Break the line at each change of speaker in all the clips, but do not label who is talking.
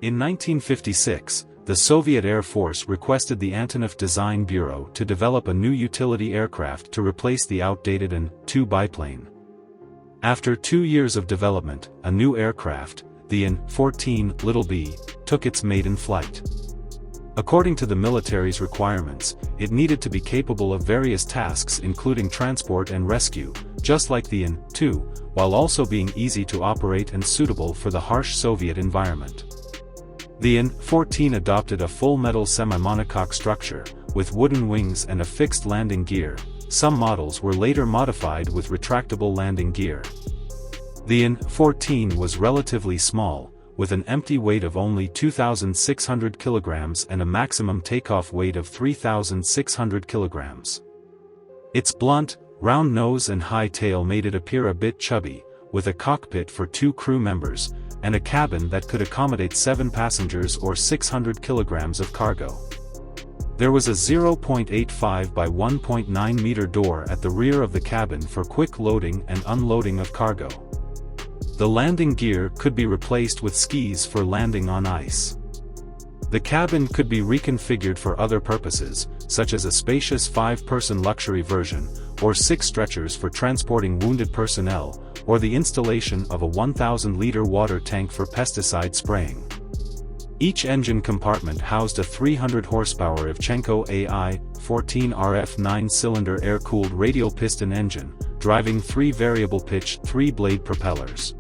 In 1956, the Soviet Air Force requested the Antonov Design Bureau to develop a new utility aircraft to replace the outdated An-14 biplane. After 2 years of development, a new aircraft, the An-14 took its maiden flight. According to the military's requirements, it needed to be capable of various tasks including transport and rescue, just like the An-2, while also being easy to operate and suitable for the harsh Soviet environment. The An-14 adopted a full metal semi-monocoque structure, with wooden wings and a fixed landing gear. Some models were later modified with retractable landing gear. The An-14 was relatively small, with an empty weight of only 2,600 kilograms and a maximum takeoff weight of 3,600 kilograms. Its blunt, round nose and high tail made it appear a bit chubby, with a cockpit for 2 crew members, and a cabin that could accommodate 7 passengers or 600 kilograms of cargo. There was a 0.85 by 1.9 meter door at the rear of the cabin for quick loading and unloading of cargo. The landing gear could be replaced with skis for landing on ice. The cabin could be reconfigured for other purposes, such as a spacious 5-person luxury version, or 6 stretchers for transporting wounded personnel, or the installation of a 1,000-liter water tank for pesticide spraying. Each engine compartment housed a 300 horsepower Ivchenko AI-14 RF 9-cylinder air-cooled radial piston engine, driving 3 variable-pitch 3-blade propellers.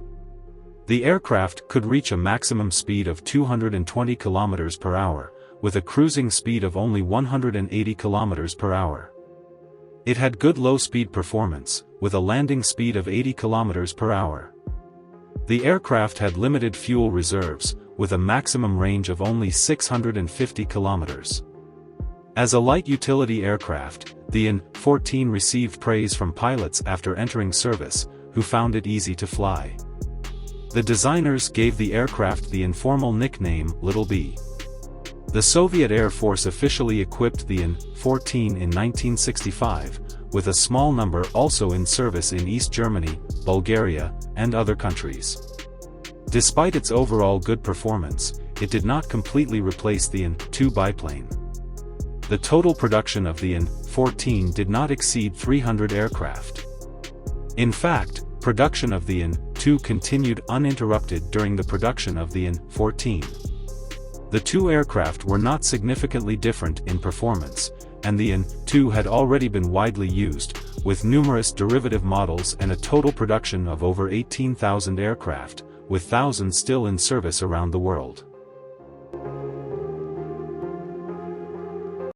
The aircraft could reach a maximum speed of 220 km per hour, with a cruising speed of only 180 km per hour. It had good low-speed performance, with a landing speed of 80 km per hour. The aircraft had limited fuel reserves, with a maximum range of only 650 km. As a light utility aircraft, the An-14 received praise from pilots after entering service, who found it easy to fly. The designers gave the aircraft the informal nickname Little B. The Soviet Air Force officially equipped the An-14 in 1965, with a small number also in service in East Germany, Bulgaria, and other countries. Despite its overall good performance, it did not completely replace the An-2 biplane. The total production of the An-14 did not exceed 300 aircraft. In fact, production of the An-2 continued uninterrupted during the production of the An-14. The 2 aircraft were not significantly different in performance, and the An-2 had already been widely used, with numerous derivative models and a total production of over 18,000 aircraft, with thousands still in service around the world.